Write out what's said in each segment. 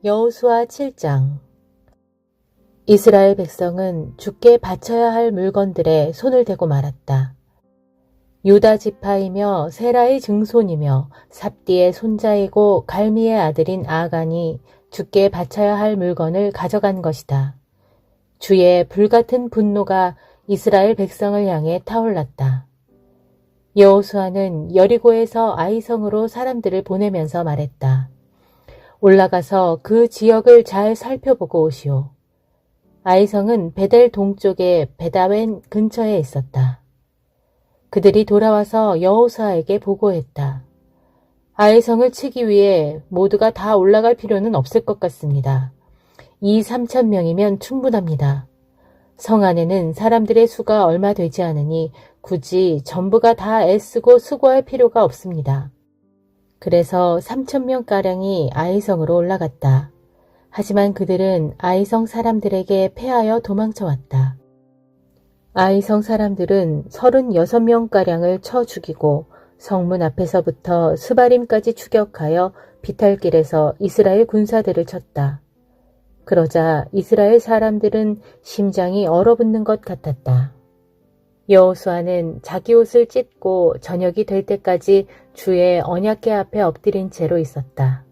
여호수아 7장. 이스라엘 백성은 주께 바쳐야 할 물건들에 손을 대고 말았다. 유다 지파이며 세라의 증손이며 삽디의 손자이고 갈미의 아들인 아간이 주께 바쳐야 할 물건을 가져간 것이다. 주의 불같은 분노가 이스라엘 백성을 향해 타올랐다. 여호수아는 여리고에서 아이성으로 사람들을 보내면서 말했다. 올라가서 그 지역을 잘 살펴보고 오시오. 아이성은 베델 동쪽의 베다웬 근처에 있었다. 그들이 돌아와서 여호수아에게 보고했다. 아이성을 치기 위해 모두가 다 올라갈 필요는 없을 것 같습니다. 2~3천 명이면 충분합니다. 성 안에는 사람들의 수가 얼마 되지 않으니 굳이 전부가 다 애쓰고 수고할 필요가 없습니다. 그래서 3,000명가량이 아이성으로 올라갔다. 하지만 그들은 아이성 사람들에게 패하여 도망쳐왔다. 아이성 사람들은 36명가량을 쳐 죽이고 성문 앞에서부터 스바림까지 추격하여 비탈길에서 이스라엘 군사들을 쳤다. 그러자 이스라엘 사람들은 심장이 얼어붙는 것 같았다. 여호수아는 자기 옷을 찢고 저녁이 될 때까지 주의 언약궤 앞에 엎드린 채로 있었다.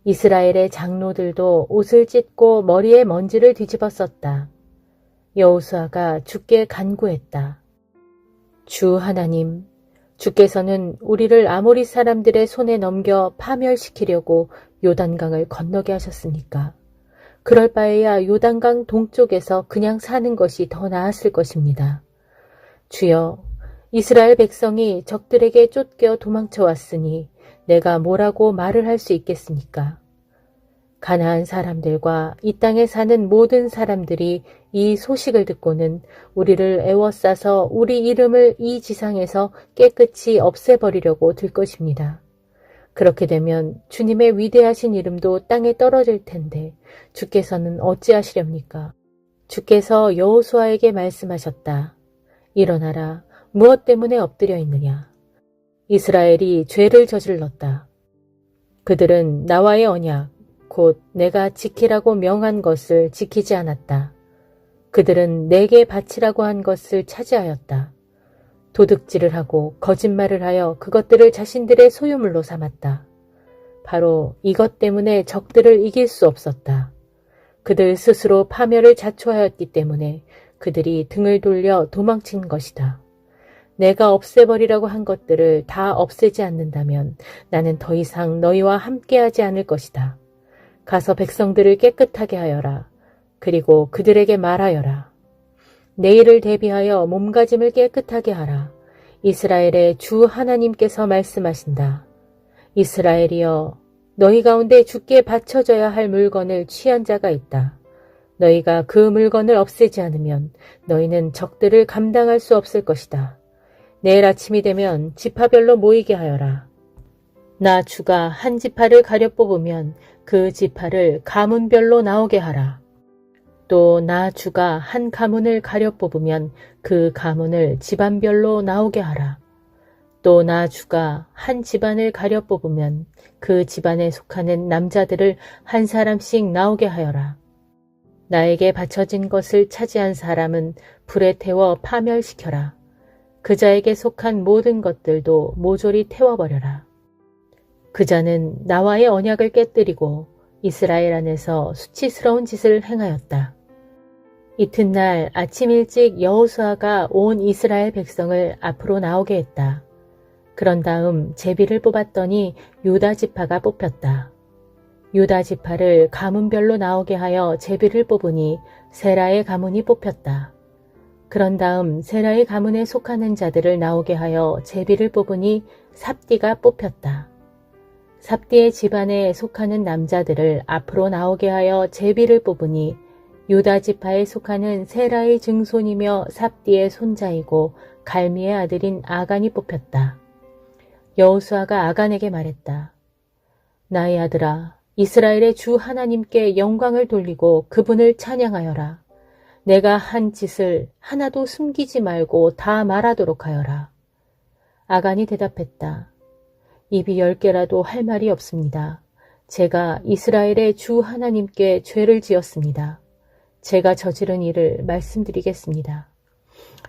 이스라엘의 장로들도 옷을 찢고 머리에 먼지를 뒤집어 썼다. 여호수아가 주께 간구했다. 주 하나님, 주께서는 우리를 아모리 사람들의 손에 넘겨 파멸시키려고 요단강을 건너게 하셨습니까? 그럴 바에야 요단강 동쪽에서 그냥 사는 것이 더 나았을 것입니다. 주여, 이스라엘 백성이 적들에게 쫓겨 도망쳐 왔으니 내가 뭐라고 말을 할 수 있겠습니까? 가나안 사람들과 이 땅에 사는 모든 사람들이 이 소식을 듣고는 우리를 애워싸서 우리 이름을 이 지상에서 깨끗이 없애버리려고 들 것입니다. 그렇게 되면 주님의 위대하신 이름도 땅에 떨어질 텐데 주께서는 어찌하시렵니까? 주께서 여호수아에게 말씀하셨다. 일어나라. 무엇 때문에 엎드려 있느냐? 이스라엘이 죄를 저질렀다. 그들은 나와의 언약, 곧 내가 지키라고 명한 것을 지키지 않았다. 그들은 내게 바치라고 한 것을 차지하였다. 도둑질을 하고 거짓말을 하여 그것들을 자신들의 소유물로 삼았다. 바로 이것 때문에 적들을 이길 수 없었다. 그들 스스로 파멸을 자초하였기 때문에 그들이 등을 돌려 도망친 것이다. 내가 없애버리라고 한 것들을 다 없애지 않는다면 나는 더 이상 너희와 함께하지 않을 것이다. 가서 백성들을 깨끗하게 하여라. 그리고 그들에게 말하여라. 내일을 대비하여 몸가짐을 깨끗하게 하라. 이스라엘의 주 하나님께서 말씀하신다. 이스라엘이여, 너희 가운데 주께 바쳐져야 할 물건을 취한 자가 있다. 너희가 그 물건을 없애지 않으면 너희는 적들을 감당할 수 없을 것이다. 내일 아침이 되면 지파별로 모이게 하여라. 나 주가 한 지파를 가려 뽑으면 그 지파를 가문별로 나오게 하라. 또 나 주가 한 가문을 가려 뽑으면 그 가문을 집안별로 나오게 하라. 또 나 주가 한 집안을 가려 뽑으면 그 집안에 속하는 남자들을 한 사람씩 나오게 하여라. 나에게 바쳐진 것을 차지한 사람은 불에 태워 파멸시켜라. 그 자에게 속한 모든 것들도 모조리 태워버려라. 그 자는 나와의 언약을 깨뜨리고 이스라엘 안에서 수치스러운 짓을 행하였다. 이튿날 아침 일찍 여호수아가 온 이스라엘 백성을 앞으로 나오게 했다. 그런 다음 제비를 뽑았더니 유다 지파가 뽑혔다. 유다 지파를 가문별로 나오게 하여 제비를 뽑으니 세라의 가문이 뽑혔다. 그런 다음 세라의 가문에 속하는 자들을 나오게 하여 제비를 뽑으니 삽디가 뽑혔다. 삽디의 집안에 속하는 남자들을 앞으로 나오게 하여 제비를 뽑으니 유다 지파에 속하는 세라의 증손이며 삽디의 손자이고 갈미의 아들인 아간이 뽑혔다. 여호수아가 아간에게 말했다. 나의 아들아, 이스라엘의 주 하나님께 영광을 돌리고 그분을 찬양하여라. 내가 한 짓을 하나도 숨기지 말고 다 말하도록 하여라. 아간이 대답했다. 입이 10개라도 할 말이 없습니다. 제가 이스라엘의 주 하나님께 죄를 지었습니다. 제가 저지른 일을 말씀드리겠습니다.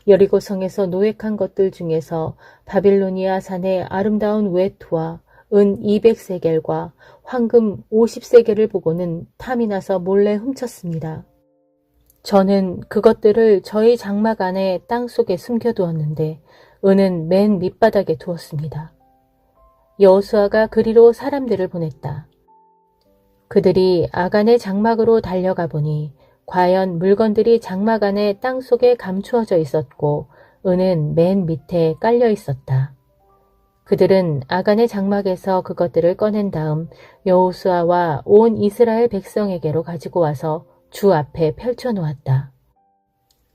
여리고 성에서 노획한 것들 중에서 바빌로니아 산의 아름다운 외투와 은 200세겔과 황금 50세겔을 보고는 탐이 나서 몰래 훔쳤습니다. 저는 그것들을 저희 장막 안에 땅속에 숨겨두었는데 은은 맨 밑바닥에 두었습니다. 여호수아가 그리로 사람들을 보냈다. 그들이 아간의 장막으로 달려가 보니 과연 물건들이 장막 안에 땅속에 감추어져 있었고 은은 맨 밑에 깔려 있었다. 그들은 아간의 장막에서 그것들을 꺼낸 다음 여호수아와 온 이스라엘 백성에게로 가지고 와서 주 앞에 펼쳐 놓았다.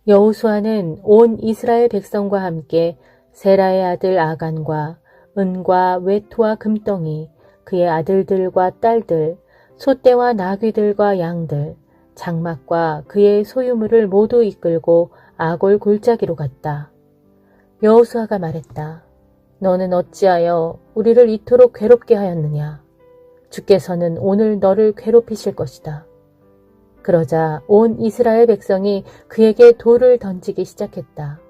여호수아는 온 이스라엘 백성과 함께 세라의 아들 아간과 은과 외투와 금덩이, 그의 아들들과 딸들, 소떼와 나귀들과 양들, 장막과 그의 소유물을 모두 이끌고 아골 골짜기로 갔다. 여호수아가 말했다. 너는 어찌하여 우리를 이토록 괴롭게 하였느냐? 주께서는 오늘 너를 괴롭히실 것이다. 그러자 온 이스라엘 백성이 그에게 돌을 던지기 시작했다.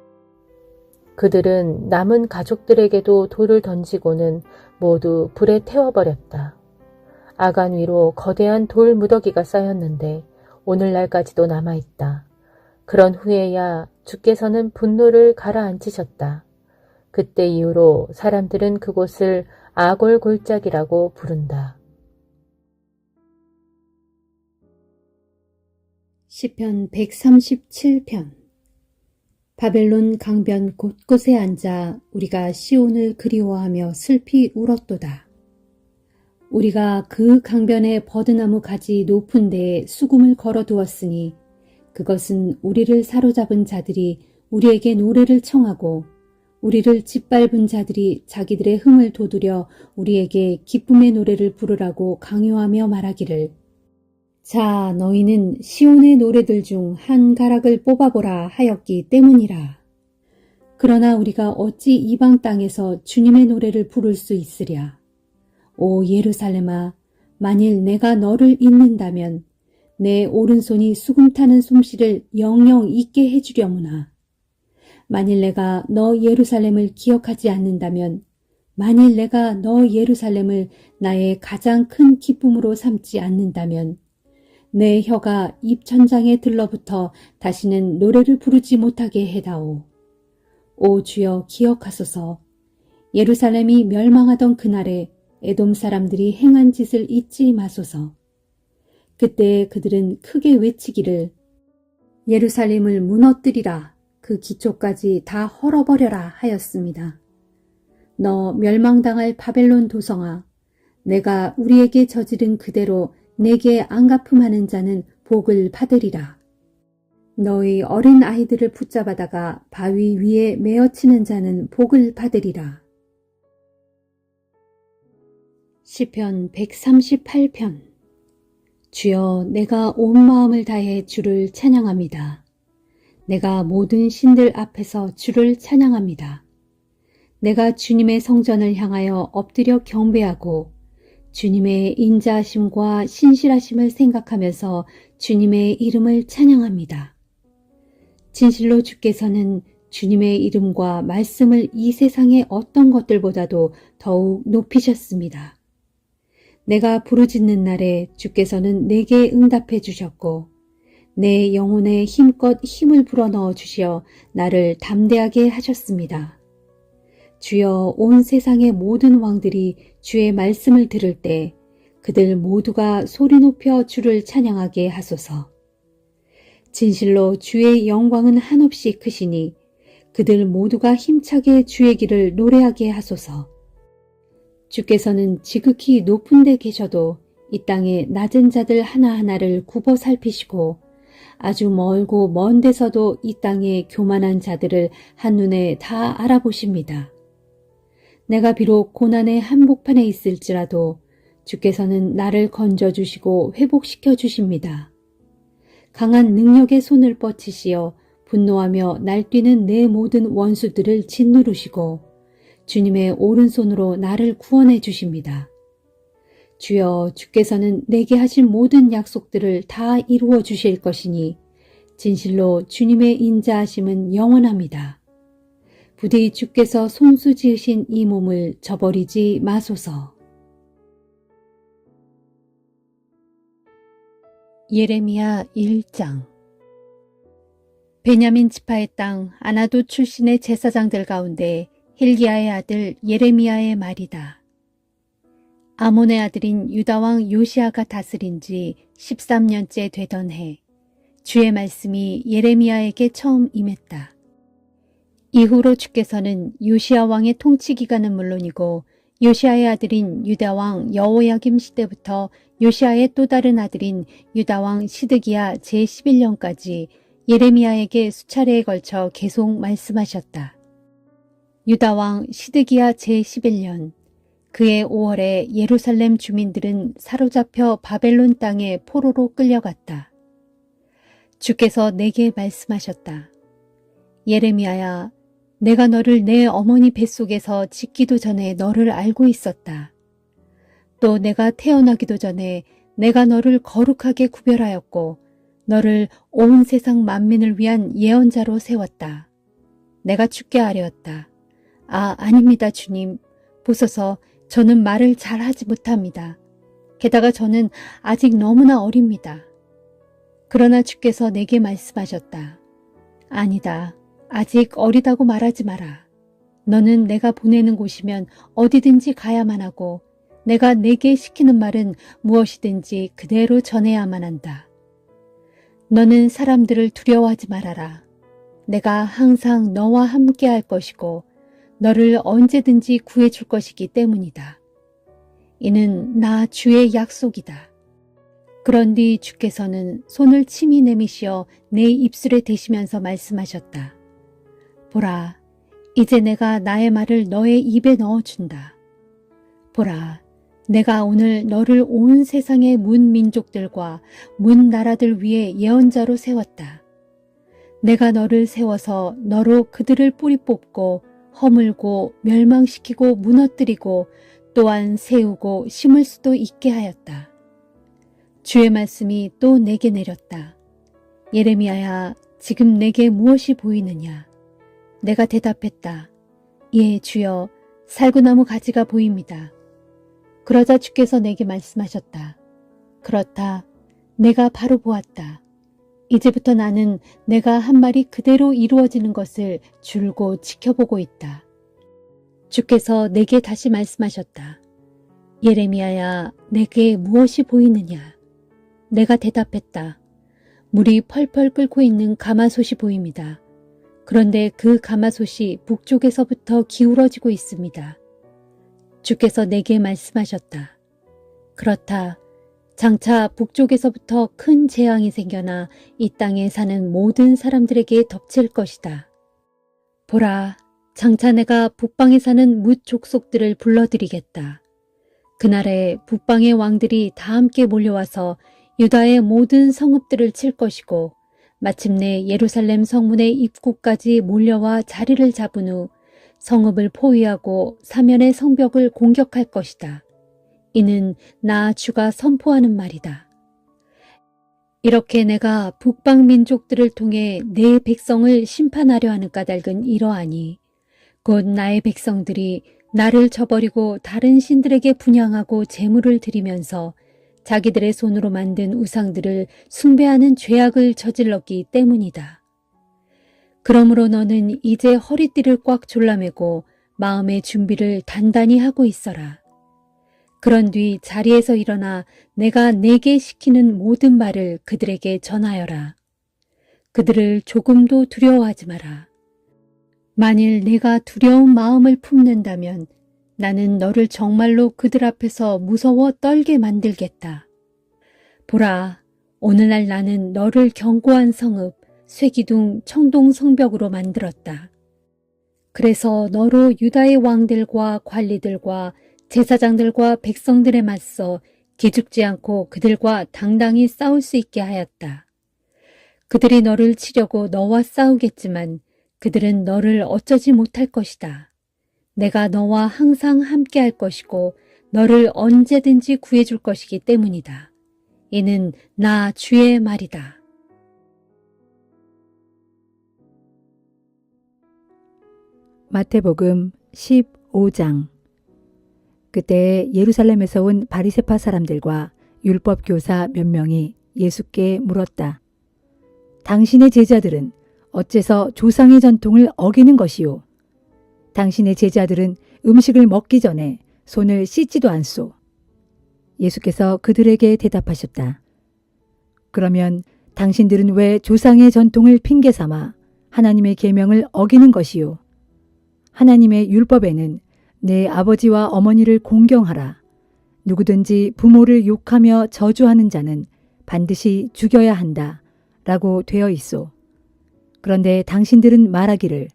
그들은 남은 가족들에게도 돌을 던지고는 모두 불에 태워버렸다. 아간 위로 거대한 돌 무더기가 쌓였는데 오늘날까지도 남아있다. 그런 후에야 주께서는 분노를 가라앉히셨다. 그때 이후로 사람들은 그곳을 아골 골짜기라고 부른다. 시편 137편. 바벨론 강변 곳곳에 앉아 우리가 시온을 그리워하며 슬피 울었도다. 우리가 그 강변의 버드나무 가지 높은 데에 수금을 걸어두었으니 그것은 우리를 사로잡은 자들이 우리에게 노래를 청하고 우리를 짓밟은 자들이 자기들의 흥을 돋우려 우리에게 기쁨의 노래를 부르라고 강요하며 말하기를 자, 너희는 시온의 노래들 중 한 가락을 뽑아보라 하였기 때문이라. 그러나 우리가 어찌 이방 땅에서 주님의 노래를 부를 수 있으랴. 오 예루살렘아, 만일 내가 너를 잊는다면 내 오른손이 수금 타는 솜씨를 영영 잊게 해주려무나. 만일 내가 너 예루살렘을 기억하지 않는다면, 만일 내가 너 예루살렘을 나의 가장 큰 기쁨으로 삼지 않는다면 내 혀가 입천장에 들러붙어 다시는 노래를 부르지 못하게 해다오. 오 주여 기억하소서. 예루살렘이 멸망하던 그날에 에돔 사람들이 행한 짓을 잊지 마소서. 그때 그들은 크게 외치기를 예루살렘을 무너뜨리라, 그 기초까지 다 헐어버려라 하였습니다. 너 멸망당할 바벨론 도성아, 내가 우리에게 저지른 그대로 내게 안갚음하는 자는 복을 받으리라. 너희 어린 아이들을 붙잡아다가 바위 위에 메어치는 자는 복을 받으리라. 시편 138편. 주여, 내가 온 마음을 다해 주를 찬양합니다. 내가 모든 신들 앞에서 주를 찬양합니다. 내가 주님의 성전을 향하여 엎드려 경배하고 주님의 인자하심과 신실하심을 생각하면서 주님의 이름을 찬양합니다. 진실로 주께서는 주님의 이름과 말씀을 이 세상의 어떤 것들보다도 더욱 높이셨습니다. 내가 부르짖는 날에 주께서는 내게 응답해 주셨고 내 영혼에 힘껏 힘을 불어넣어 주시어 나를 담대하게 하셨습니다. 주여, 온 세상의 모든 왕들이 주의 말씀을 들을 때 그들 모두가 소리 높여 주를 찬양하게 하소서. 진실로 주의 영광은 한없이 크시니 그들 모두가 힘차게 주의 길을 노래하게 하소서. 주께서는 지극히 높은 데 계셔도 이 땅의 낮은 자들 하나하나를 굽어 살피시고 아주 멀고 먼 데서도 이 땅의 교만한 자들을 한눈에 다 알아보십니다. 내가 비록 고난의 한복판에 있을지라도 주께서는 나를 건져주시고 회복시켜 주십니다. 강한 능력의 손을 뻗치시어 분노하며 날뛰는 내 모든 원수들을 짓누르시고 주님의 오른손으로 나를 구원해 주십니다. 주여, 주께서는 내게 하신 모든 약속들을 다 이루어 주실 것이니 진실로 주님의 인자하심은 영원합니다. 부디 주께서 손수 지으신 이 몸을 저버리지 마소서. 예레미야 1장. 베냐민 지파의 땅 아나도 출신의 제사장들 가운데 hil기야의 아들 예레미야의 말이다. 아몬의 아들인 유다왕 요시아가 다스린 지 13년째 되던 해, 주의 말씀이 예레미야에게 처음 임했다. 이후로 주께서는 요시아 왕의 통치 기간은 물론이고 요시아의 아들인 유다왕 여호야김 시대부터 요시아의 또 다른 아들인 유다왕 시드기야 제11년까지 예레미야에게 수차례에 걸쳐 계속 말씀하셨다. 유다왕 시드기야 제11년, 그해 5월에 예루살렘 주민들은 사로잡혀 바벨론 땅에 포로로 끌려갔다. 주께서 내게 말씀하셨다. 예레미야야, 내가 너를 내 어머니 뱃속에서 짓기도 전에 너를 알고 있었다. 또 내가 태어나기도 전에 내가 너를 거룩하게 구별하였고 너를 온 세상 만민을 위한 예언자로 세웠다. 내가 죽게 하려었다. 아닙니다, 주님. 보소서, 저는 말을 잘하지 못합니다. 게다가 저는 아직 너무나 어립니다. 그러나 주께서 내게 말씀하셨다. 아니다. 아직 어리다고 말하지 마라. 너는 내가 보내는 곳이면 어디든지 가야만 하고 내가 내게 시키는 말은 무엇이든지 그대로 전해야만 한다. 너는 사람들을 두려워하지 말아라. 내가 항상 너와 함께 할 것이고 너를 언제든지 구해줄 것이기 때문이다. 이는 나 주의 약속이다. 그런 뒤 주께서는 손을 침이 내미시어 내 입술에 대시면서 말씀하셨다. 보라, 이제 내가 나의 말을 너의 입에 넣어준다. 보라, 내가 오늘 너를 온 세상의 문 민족들과 문 나라들 위에 예언자로 세웠다. 내가 너를 세워서 너로 그들을 뿌리 뽑고 허물고 멸망시키고 무너뜨리고 또한 세우고 심을 수도 있게 하였다. 주의 말씀이 또 내게 내렸다. 예레미야야, 지금 내게 무엇이 보이느냐? 내가 대답했다. 예, 주여, 살구나무 가지가 보입니다. 그러자 주께서 내게 말씀하셨다. 그렇다. 내가 바로 보았다. 이제부터 나는 내가 한 말이 그대로 이루어지는 것을 줄고 지켜보고 있다. 주께서 내게 다시 말씀하셨다. 예레미야야, 내게 무엇이 보이느냐? 내가 대답했다. 물이 펄펄 끓고 있는 가마솥이 보입니다. 그런데 그 가마솥이 북쪽에서부터 기울어지고 있습니다. 주께서 내게 말씀하셨다. 그렇다. 장차 북쪽에서부터 큰 재앙이 생겨나 이 땅에 사는 모든 사람들에게 덮칠 것이다. 보라, 장차 내가 북방에 사는 뭇 족속들을 불러들이겠다. 그날에 북방의 왕들이 다 함께 몰려와서 유다의 모든 성읍들을 칠 것이고 마침내 예루살렘 성문의 입구까지 몰려와 자리를 잡은 후 성읍을 포위하고 사면의 성벽을 공격할 것이다. 이는 나 주가 선포하는 말이다. 이렇게 내가 북방 민족들을 통해 내 백성을 심판하려 하는 까닭은 이러하니 곧 나의 백성들이 나를 저버리고 다른 신들에게 분향하고 제물을 드리면서 자기들의 손으로 만든 우상들을 숭배하는 죄악을 저질렀기 때문이다. 그러므로 너는 이제 허리띠를 꽉 졸라매고 마음의 준비를 단단히 하고 있어라. 그런 뒤 자리에서 일어나 내가 내게 시키는 모든 말을 그들에게 전하여라. 그들을 조금도 두려워하지 마라. 만일 내가 두려운 마음을 품는다면 나는 너를 정말로 그들 앞에서 무서워 떨게 만들겠다. 보라, 오늘날 나는 너를 견고한 성읍, 쇠기둥, 청동 성벽으로 만들었다. 그래서 너로 유다의 왕들과 관리들과 제사장들과 백성들에 맞서 기죽지 않고 그들과 당당히 싸울 수 있게 하였다. 그들이 너를 치려고 너와 싸우겠지만 그들은 너를 어쩌지 못할 것이다. 내가 너와 항상 함께 할 것이고 너를 언제든지 구해줄 것이기 때문이다. 이는 나 주의 말이다. 마태복음 15장. 그때 예루살렘에서 온 바리새파 사람들과 율법 교사 몇 명이 예수께 물었다. 당신의 제자들은 어째서 조상의 전통을 어기는 것이요? 당신의 제자들은 음식을 먹기 전에 손을 씻지도 않소. 예수께서 그들에게 대답하셨다. 그러면 당신들은 왜 조상의 전통을 핑계 삼아 하나님의 계명을 어기는 것이요? 하나님의 율법에는 내 아버지와 어머니를 공경하라. 누구든지 부모를 욕하며 저주하는 자는 반드시 죽여야 한다. 라고 되어 있소. 그런데 당신들은 말하기를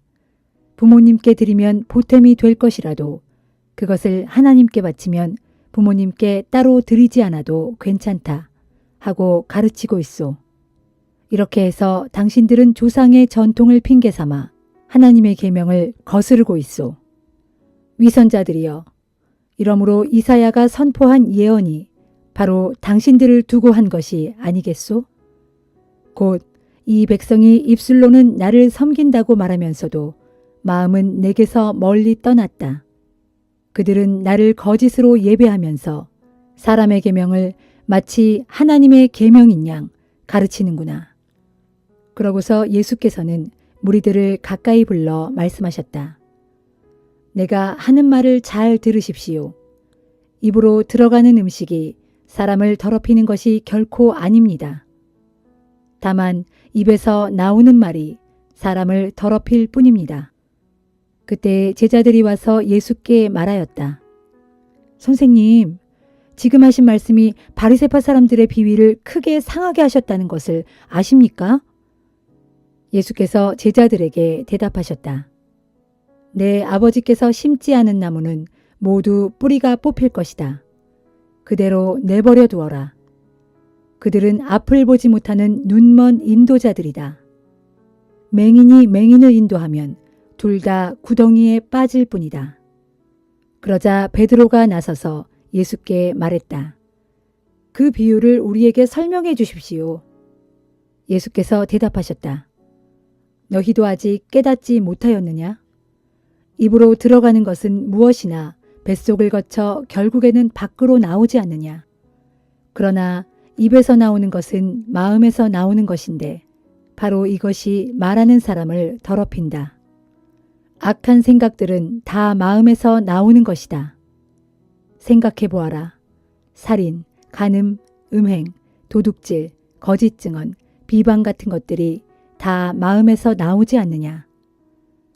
부모님께 드리면 보탬이 될 것이라도 그것을 하나님께 바치면 부모님께 따로 드리지 않아도 괜찮다. 하고 가르치고 있소. 이렇게 해서 당신들은 조상의 전통을 핑계 삼아 하나님의 계명을 거스르고 있소. 위선자들이여, 이러므로 이사야가 선포한 예언이 바로 당신들을 두고 한 것이 아니겠소? 곧 이 백성이 입술로는 나를 섬긴다고 말하면서도 마음은 내게서 멀리 떠났다. 그들은 나를 거짓으로 예배하면서 사람의 계명을 마치 하나님의 계명인 양 가르치는구나. 그러고서 예수께서는 무리들을 가까이 불러 말씀하셨다. 내가 하는 말을 잘 들으십시오. 입으로 들어가는 음식이 사람을 더럽히는 것이 결코 아닙니다. 다만 입에서 나오는 말이 사람을 더럽힐 뿐입니다. 그때 제자들이 와서 예수께 말하였다. 선생님, 지금 하신 말씀이 바리새파 사람들의 비위를 크게 상하게 하셨다는 것을 아십니까? 예수께서 제자들에게 대답하셨다. 내 아버지께서 심지 않은 나무는 모두 뿌리가 뽑힐 것이다. 그대로 내버려 두어라. 그들은 앞을 보지 못하는 눈먼 인도자들이다. 맹인이 맹인을 인도하면 둘 다 구덩이에 빠질 뿐이다. 그러자 베드로가 나서서 예수께 말했다. 그 비유를 우리에게 설명해 주십시오. 예수께서 대답하셨다. 너희도 아직 깨닫지 못하였느냐? 입으로 들어가는 것은 무엇이나 뱃속을 거쳐 결국에는 밖으로 나오지 않느냐? 그러나 입에서 나오는 것은 마음에서 나오는 것인데 바로 이것이 말하는 사람을 더럽힌다. 악한 생각들은 다 마음에서 나오는 것이다. 생각해 보아라. 살인, 간음, 음행, 도둑질, 거짓 증언, 비방 같은 것들이 다 마음에서 나오지 않느냐.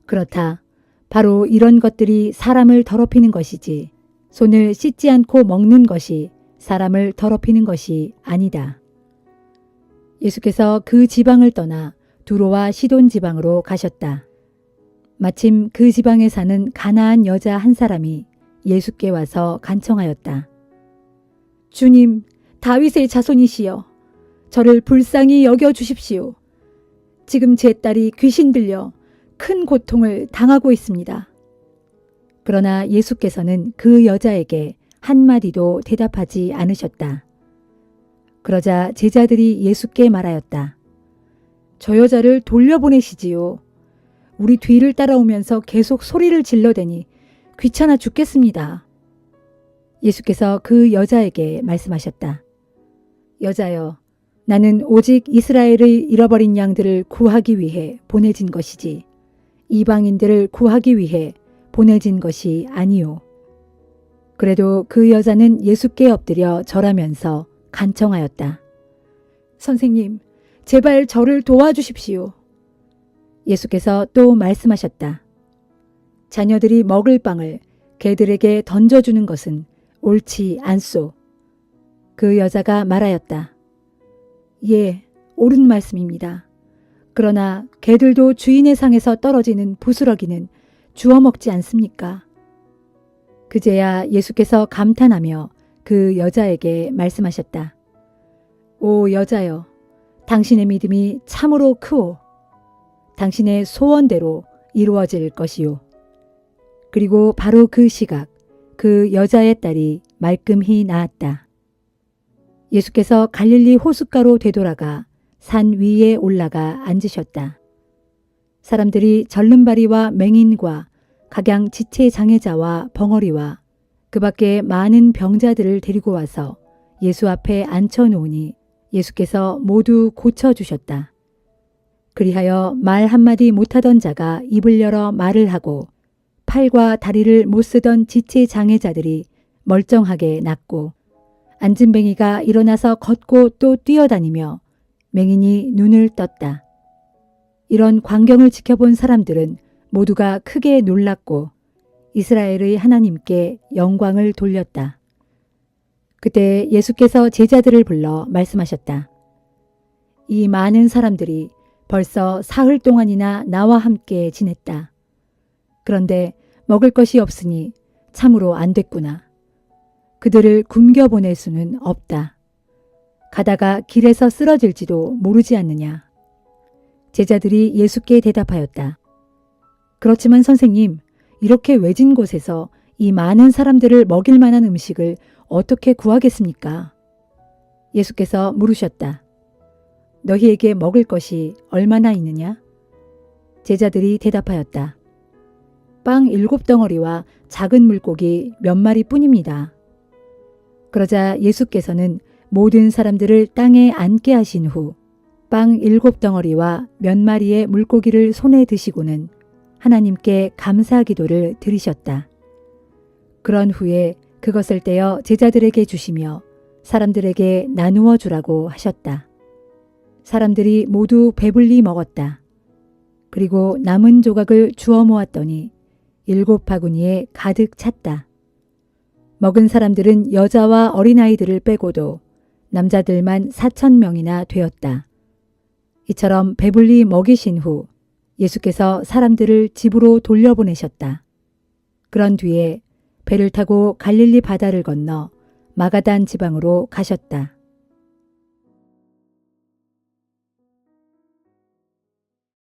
그렇다. 바로 이런 것들이 사람을 더럽히는 것이지 손을 씻지 않고 먹는 것이 사람을 더럽히는 것이 아니다. 예수께서 그 지방을 떠나 두로와 시돈 지방으로 가셨다. 마침 그 지방에 사는 가나안 여자 한 사람이 예수께 와서 간청하였다. 주님, 다윗의 자손이시여, 저를 불쌍히 여겨 주십시오. 지금 제 딸이 귀신 들려 큰 고통을 당하고 있습니다. 그러나 예수께서는 그 여자에게 한마디도 대답하지 않으셨다. 그러자 제자들이 예수께 말하였다. 저 여자를 돌려보내시지요. 우리 뒤를 따라오면서 계속 소리를 질러대니 귀찮아 죽겠습니다. 예수께서 그 여자에게 말씀하셨다. 여자여, 나는 오직 이스라엘의 잃어버린 양들을 구하기 위해 보내진 것이지 이방인들을 구하기 위해 보내진 것이 아니요. 그래도 그 여자는 예수께 엎드려 절하면서 간청하였다. 선생님, 제발 저를 도와주십시오. 예수께서 또 말씀하셨다. 자녀들이 먹을 빵을 개들에게 던져주는 것은 옳지 않소. 그 여자가 말하였다. 예, 옳은 말씀입니다. 그러나 개들도 주인의 상에서 떨어지는 부스러기는 주워 먹지 않습니까? 그제야 예수께서 감탄하며 그 여자에게 말씀하셨다. 오 여자여, 당신의 믿음이 참으로 크오. 당신의 소원대로 이루어질 것이요. 그리고 바로 그 시각 그 여자의 딸이 말끔히 나았다. 예수께서 갈릴리 호숫가로 되돌아가 산 위에 올라가 앉으셨다. 사람들이 절름발이와 맹인과 각양 지체 장애자와 벙어리와 그 밖에 많은 병자들을 데리고 와서 예수 앞에 앉혀 놓으니 예수께서 모두 고쳐주셨다. 그리하여 말 한마디 못하던 자가 입을 열어 말을 하고 팔과 다리를 못 쓰던 지체 장애자들이 멀쩡하게 낫고 앉은뱅이가 일어나서 걷고 또 뛰어다니며 맹인이 눈을 떴다. 이런 광경을 지켜본 사람들은 모두가 크게 놀랐고 이스라엘의 하나님께 영광을 돌렸다. 그때 예수께서 제자들을 불러 말씀하셨다. 이 많은 사람들이 벌써 사흘 동안이나 나와 함께 지냈다. 그런데 먹을 것이 없으니 참으로 안 됐구나. 그들을 굶겨보낼 수는 없다. 가다가 길에서 쓰러질지도 모르지 않느냐. 제자들이 예수께 대답하였다. 그렇지만 선생님, 이렇게 외진 곳에서 이 많은 사람들을 먹일 만한 음식을 어떻게 구하겠습니까? 예수께서 물으셨다. 너희에게 먹을 것이 얼마나 있느냐? 제자들이 대답하였다. 빵 7덩어리와 작은 물고기 몇 마리 뿐입니다. 그러자 예수께서는 모든 사람들을 땅에 앉게 하신 후 빵 7덩어리와 몇 마리의 물고기를 손에 드시고는 하나님께 감사 기도를 드리셨다. 그런 후에 그것을 떼어 제자들에게 주시며 사람들에게 나누어 주라고 하셨다. 사람들이 모두 배불리 먹었다. 그리고 남은 조각을 주워 모았더니 7 바구니에 가득 찼다. 먹은 사람들은 여자와 어린아이들을 빼고도 남자들만 4,000명이나 되었다. 이처럼 배불리 먹이신 후 예수께서 사람들을 집으로 돌려보내셨다. 그런 뒤에 배를 타고 갈릴리 바다를 건너 마가단 지방으로 가셨다.